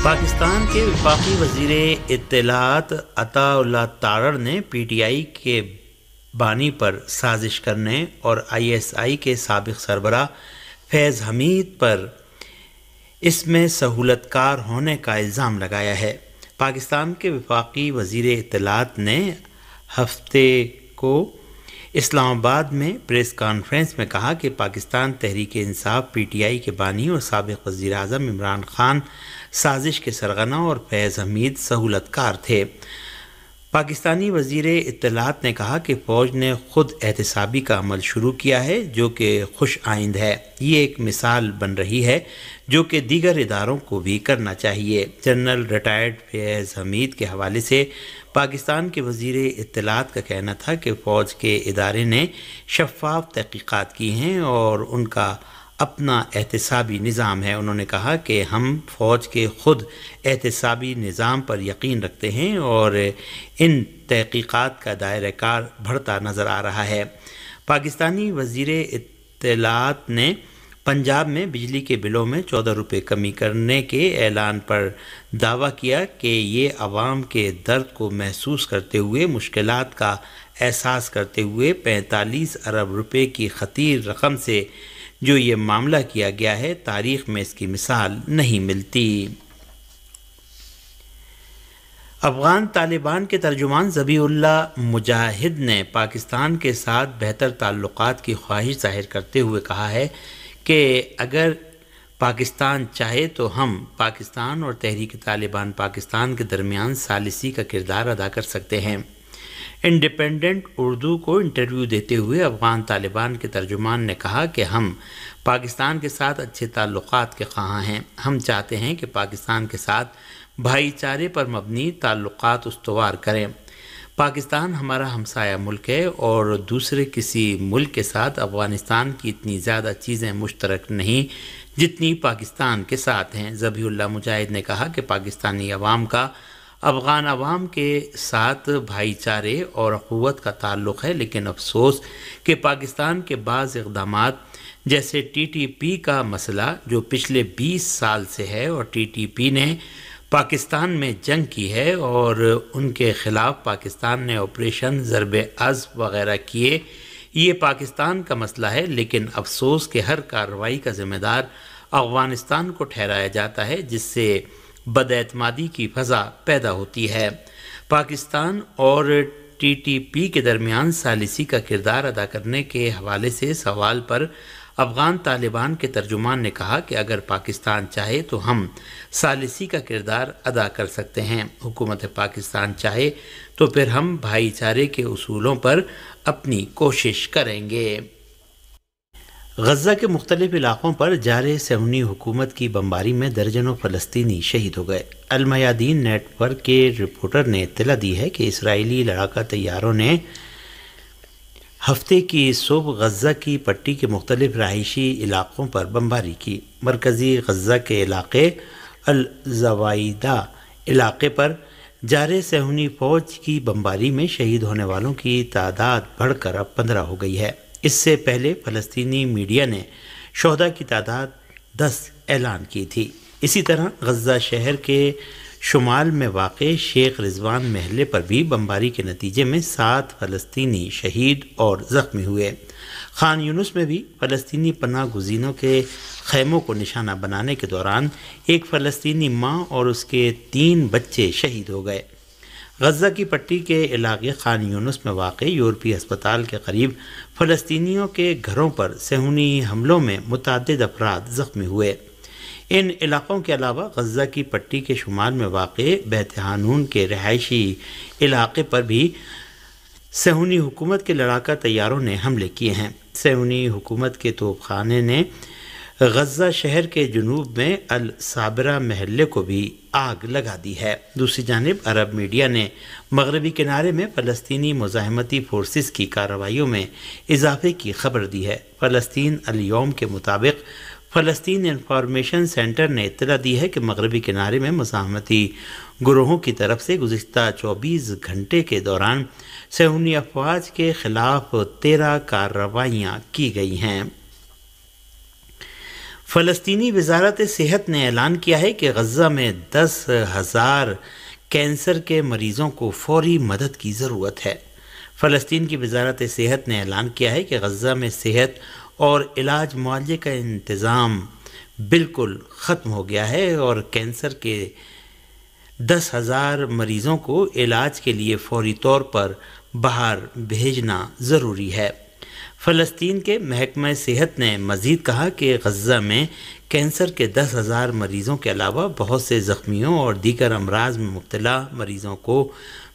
پاکستان کے وفاقی وزیر اطلاعات عطا اللہ تارڑ نے پی ٹی آئی کے بانی پر سازش کرنے اور آئی ایس آئی کے سابق سربراہ فیض حمید پر اس میں سہولت کار ہونے کا الزام لگایا ہے۔ پاکستان کے وفاقی وزیر اطلاعات نے ہفتے کو اسلام آباد میں پریس کانفرنس میں کہا کہ Pakistan Tehreek Insaf P T I کے بانی اور سابق وزیر اعظم عمران خان سازش کے سرغنہ اور فیض حمید سہولت کار تھے۔ پاکستانی وزیر اطلاعات نے کہا کہ فوج نے خود احتسابی کا عمل شروع کیا ہے جو کہ خوش آئند ہے۔ یہ ایک مثال بن رہی ہے جو کہ دیگر اداروں کو بھی کرنا چاہیے۔ جنرل ریٹائرڈ فیض حمید کے حوالے سے پاکستان کے وزیر اطلاعات کا کہنا تھا کہ فوج کے ادارے نے شفاف تحقیقات کی ہیں اور ان کا اپنا احتسابی نظام ہے۔ انہوں نے کہا کہ ہم فوج کے خود احتسابی نظام پر یقین رکھتے ہیں اور ان تحقیقات کا دائرہ کار بڑھتا نظر آ رہا ہے۔ پاکستانی وزیر اطلاعات نے پنجاب میں بجلی کے بلوں میں 14 روپے کمی کرنے کے اعلان پر دعویٰ کیا کہ یہ عوام کے درد کو محسوس کرتے ہوئے مشکلات کا احساس کرتے ہوئے 45 ارب روپے کی خطیر رقم سے جو یہ معاملہ کیا گیا ہے، تاریخ میں اس کی مثال نہیں ملتی۔ افغان طالبان کے ترجمان ذبیح اللہ مجاہد نے پاکستان کے ساتھ بہتر تعلقات کی خواہش ظاہر کرتے ہوئے کہا ہے کہ اگر پاکستان چاہے تو ہم پاکستان اور تحریک طالبان پاکستان کے درمیان ثالثی کا کردار ادا کر سکتے ہیں۔ انڈیپینڈنٹ اردو کو انٹرویو دیتے ہوئے افغان طالبان کے ترجمان نے کہا کہ ہم پاکستان کے ساتھ اچھے تعلقات کے خواہاں ہیں۔ ہم چاہتے ہیں کہ پاکستان کے ساتھ بھائی چارے پر مبنی تعلقات استوار کریں۔ پاکستان ہمارا ہمسایہ ملک ہے اور دوسرے کسی ملک کے ساتھ افغانستان کی اتنی زیادہ چیزیں مشترک نہیں جتنی پاکستان کے ساتھ ہیں۔ ذبیح اللہ مجاہد نے کہا کہ پاکستانی عوام کا افغان عوام کے ساتھ بھائی چارے اور اخوت کا تعلق ہے، لیکن افسوس کہ پاکستان کے بعض اقدامات جیسے ٹی ٹی پی کا مسئلہ جو پچھلے 20 سال سے ہے اور ٹی ٹی پی نے پاکستان میں جنگ کی ہے اور ان کے خلاف پاکستان نے آپریشن ضرب عضب وغیرہ کیے، یہ پاکستان کا مسئلہ ہے، لیکن افسوس کہ ہر کارروائی کا ذمہ دار افغانستان کو ٹھہرایا جاتا ہے جس سے بد اعتمادی کی فضا پیدا ہوتی ہے۔ پاکستان اور ٹی ٹی پی کے درمیان ثالثی کا کردار ادا کرنے کے حوالے سے سوال پر افغان طالبان کے ترجمان نے کہا کہ اگر پاکستان چاہے تو ہم ثالثی کا کردار ادا کر سکتے ہیں۔ حکومت پاکستان چاہے تو پھر ہم بھائی چارے کے اصولوں پر اپنی کوشش کریں گے۔ غزہ کے مختلف علاقوں پر جارح صہیونی حکومت کی بمباری میں درجنوں فلسطینی شہید ہو گئے۔ المیادین نیٹ ورک کے رپورٹر نے اطلاع دی ہے کہ اسرائیلی لڑاکا طیاروں نے ہفتے کی صبح غزہ کی پٹی کے مختلف رہائشی علاقوں پر بمباری کی۔ مرکزی غزہ کے علاقے الزوائدہ علاقے پر جارح صہیونی فوج کی بمباری میں شہید ہونے والوں کی تعداد بڑھ کر اب 15 ہو گئی ہے۔ اس سے پہلے فلسطینی میڈیا نے شہداء کی تعداد 10 اعلان کی تھی۔ اسی طرح غزہ شہر کے شمال میں واقع شیخ رضوان محلے پر بھی بمباری کے نتیجے میں 7 فلسطینی شہید اور زخمی ہوئے۔ خان یونس میں بھی فلسطینی پناہ گزینوں کے خیموں کو نشانہ بنانے کے دوران ایک فلسطینی ماں اور اس کے 3 بچے شہید ہو گئے۔ غزہ کی پٹی کے علاقے خان یونس میں واقع یورپی ہسپتال کے قریب فلسطینیوں کے گھروں پر صہیونی حملوں میں متعدد افراد زخمی ہوئے۔ ان علاقوں کے علاوہ غزہ کی پٹی کے شمال میں واقع بیت حانون کے رہائشی علاقے پر بھی صہیونی حکومت کے لڑاکا طیاروں نے حملے کیے ہیں۔ صہیونی حکومت کے توپ خانے نے غزہ شہر کے جنوب میں الصابرہ محلے کو بھی آگ لگا دی ہے۔ دوسری جانب عرب میڈیا نے مغربی کنارے میں فلسطینی مزاحمتی فورسز کی کارروائیوں میں اضافے کی خبر دی ہے۔ فلسطین الیوم کے مطابق فلسطین انفارمیشن سینٹر نے اطلاع دی ہے کہ مغربی کنارے میں مزاحمتی گروہوں کی طرف سے گزشتہ 24 گھنٹے کے دوران صہیونی افواج کے خلاف 13 کارروائیاں کی گئی ہیں۔ فلسطینی وزارت صحت نے اعلان کیا ہے کہ غزہ میں 10,000 کینسر کے مریضوں کو فوری مدد کی ضرورت ہے۔ فلسطین کی وزارت صحت نے اعلان کیا ہے کہ غزہ میں صحت اور علاج معالجے کا انتظام بالکل ختم ہو گیا ہے اور کینسر کے 10,000 مریضوں کو علاج کے لیے فوری طور پر باہر بھیجنا ضروری ہے۔ فلسطین کے محکمہ صحت نے مزید کہا کہ غزہ میں کینسر کے 10,000 مریضوں کے علاوہ بہت سے زخمیوں اور دیگر امراض میں مبتلا مریضوں کو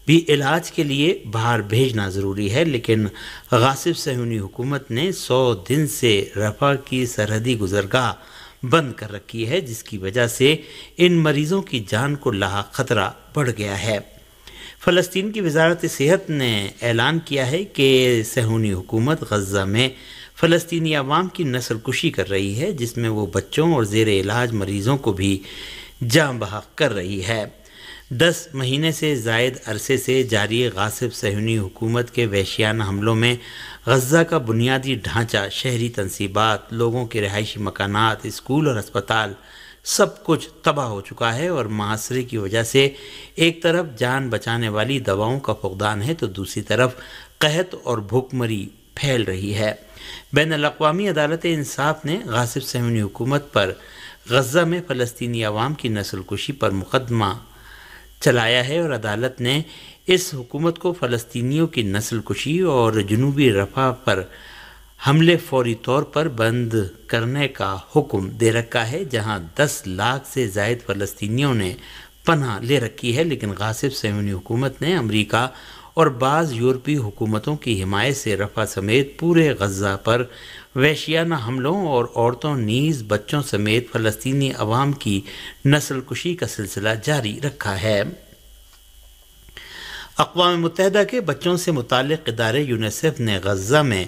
بھی علاج کے لیے باہر بھیجنا ضروری ہے، لیکن غاصب صہیونی حکومت نے 100 دن سے رفح کی سرحدی گزرگاہ بند کر رکھی ہے، جس کی وجہ سے ان مریضوں کی جان کو لاحق خطرہ بڑھ گیا ہے۔ فلسطین کی وزارت صحت نے اعلان کیا ہے کہ صہیونی حکومت غزہ میں فلسطینی عوام کی نسل کشی کر رہی ہے، جس میں وہ بچوں اور زیر علاج مریضوں کو بھی جاں بحق کر رہی ہے۔ 10 مہینے سے زائد عرصے سے جاری غاصب صہیونی حکومت کے وحشیانہ حملوں میں غزہ کا بنیادی ڈھانچہ، شہری تنصیبات، لوگوں کے رہائشی مکانات، اسکول اور ہسپتال سب کچھ تباہ ہو چکا ہے اور محاصرے کی وجہ سے ایک طرف جان بچانے والی دواؤں کا فقدان ہے تو دوسری طرف قحط اور بھوک مری پھیل رہی ہے۔ بین الاقوامی عدالت انصاف نے غاصب صہیونی حکومت پر غزہ میں فلسطینی عوام کی نسل کشی پر مقدمہ چلایا ہے اور عدالت نے اس حکومت کو فلسطینیوں کی نسل کشی اور جنوبی رفح پر حملے فوری طور پر بند کرنے کا حکم دے رکھا ہے، جہاں 10 لاکھ سے زائد فلسطینیوں نے پناہ لے رکھی ہے، لیکن غاصب صہیونی حکومت نے امریکہ اور بعض یورپی حکومتوں کی حمایت سے رفح سمیت پورے غزہ پر وحشیانہ حملوں اور عورتوں نیز بچوں سمیت فلسطینی عوام کی نسل کشی کا سلسلہ جاری رکھا ہے۔ اقوام متحدہ کے بچوں سے متعلق ادارے یونیسیف نے غزہ میں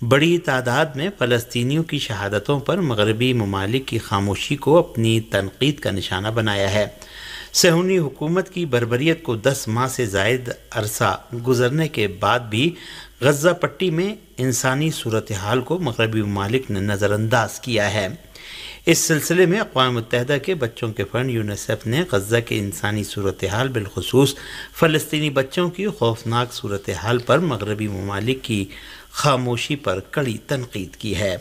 بڑی تعداد میں فلسطینیوں کی شہادتوں پر مغربی ممالک کی خاموشی کو اپنی تنقید کا نشانہ بنایا ہے۔ صہیونی حکومت کی بربریت کو 10 ماہ سے زائد عرصہ گزرنے کے بعد بھی غزہ پٹی میں انسانی صورتحال کو مغربی ممالک نے نظر انداز کیا ہے۔ اس سلسلے میں اقوام متحدہ کے بچوں کے فنڈ یونیسیف نے غزہ کے انسانی صورتحال بالخصوص فلسطینی بچوں کی خوفناک صورتحال پر مغربی ممالک کی خاموشی پر کڑی تنقید کی ہے۔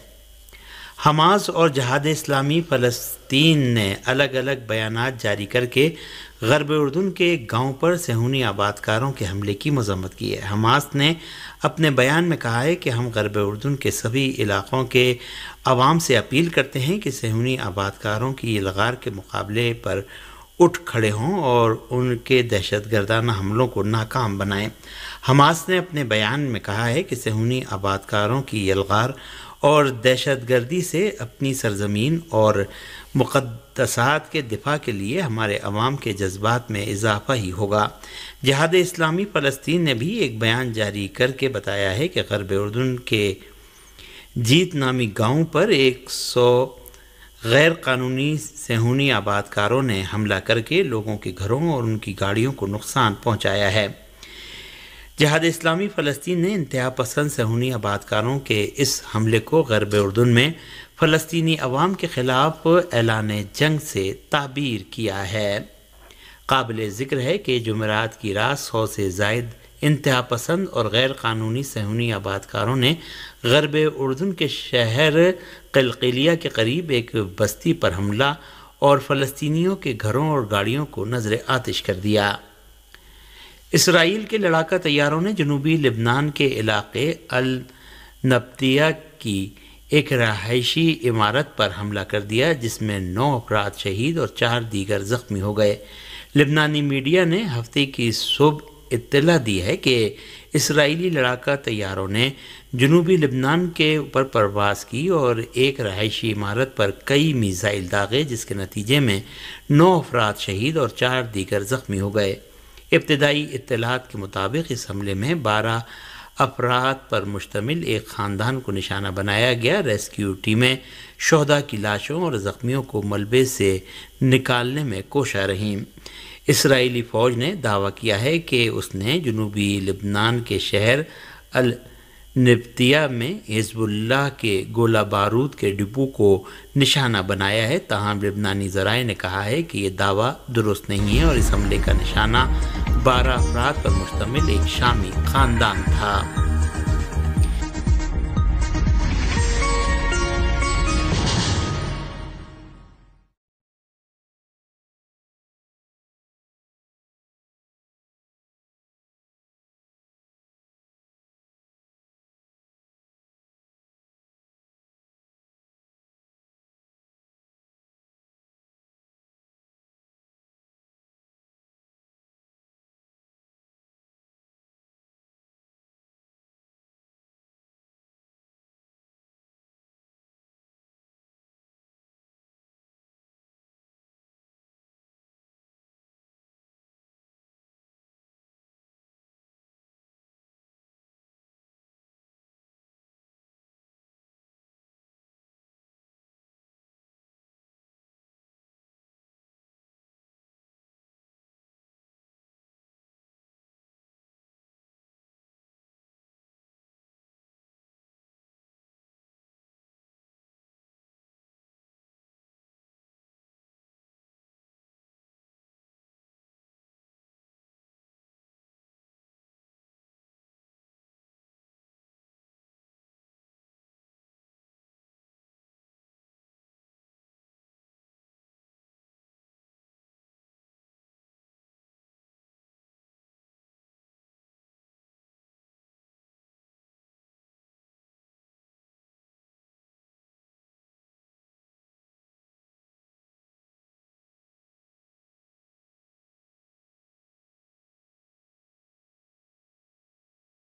حماس اور جہاد اسلامی فلسطین نے الگ الگ بیانات جاری کر کے غرب اردن کے گاؤں پر صہیونی آبادکاروں کے حملے کی مذمت کی ہے۔ حماس نے اپنے بیان میں کہا ہے کہ ہم غرب اردن کے سبھی علاقوں کے عوام سے اپیل کرتے ہیں کہ صہیونی آبادکاروں کی یلغار کے مقابلے پر اٹھ کھڑے ہوں اور ان کے دہشت گردانہ حملوں کو ناکام بنائیں۔ حماس نے اپنے بیان میں کہا ہے کہ صہیونی آبادکاروں کی یلغار اور دہشت گردی سے اپنی سرزمین اور مقدسات کے دفاع کے لیے ہمارے عوام کے جذبات میں اضافہ ہی ہوگا۔ جہاد اسلامی فلسطین نے بھی ایک بیان جاری کر کے بتایا ہے کہ غرب اردن کے جیت نامی گاؤں پر 100 غیر قانونی صہیونی آبادکاروں نے حملہ کر کے لوگوں کے گھروں اور ان کی گاڑیوں کو نقصان پہنچایا ہے۔ جہاد اسلامی فلسطین نے انتہا پسند صہیونی آبادکاروں کے اس حملے کو غرب اردن میں فلسطینی عوام کے خلاف اعلان جنگ سے تعبیر کیا ہے۔ قابل ذکر ہے کہ جمعرات کی رات 100 سے زائد انتہا پسند اور غیر قانونی صہیونی آبادکاروں نے غرب اردن کے شہر قلقیلیہ کے قریب ایک بستی پر حملہ اور فلسطینیوں کے گھروں اور گاڑیوں کو نذر آتش کر دیا۔ اسرائیل کے لڑاکا طیاروں نے جنوبی لبنان کے علاقے النبطیہ کی ایک رہائشی عمارت پر حملہ کر دیا، جس میں 9 افراد شہید اور 4 دیگر زخمی ہو گئے۔ لبنانی میڈیا نے ہفتے کی صبح اطلاع دی ہے کہ اسرائیلی لڑاکا طیاروں نے جنوبی لبنان کے اوپر پرواز کی اور ایک رہائشی عمارت پر کئی میزائل داغے، جس کے نتیجے میں 9 افراد شہید اور 4 دیگر زخمی ہو گئے۔ ابتدائی اطلاعات کے مطابق اس حملے میں 12 افراد پر مشتمل ایک خاندان کو نشانہ بنایا گیا۔ ریسکیو ٹیمیں شہداء کی لاشوں اور زخمیوں کو ملبے سے نکالنے میں کوشاں رہیں۔ اسرائیلی فوج نے دعویٰ کیا ہے کہ اس نے جنوبی لبنان کے شہر نبطیہ میں حزب اللہ کے گولہ بارود کے ڈپو کو نشانہ بنایا ہے، تاہم لبنانی ذرائع نے کہا ہے کہ یہ دعویٰ درست نہیں ہے اور اس حملے کا نشانہ 12 افراد پر مشتمل ایک شامی خاندان تھا۔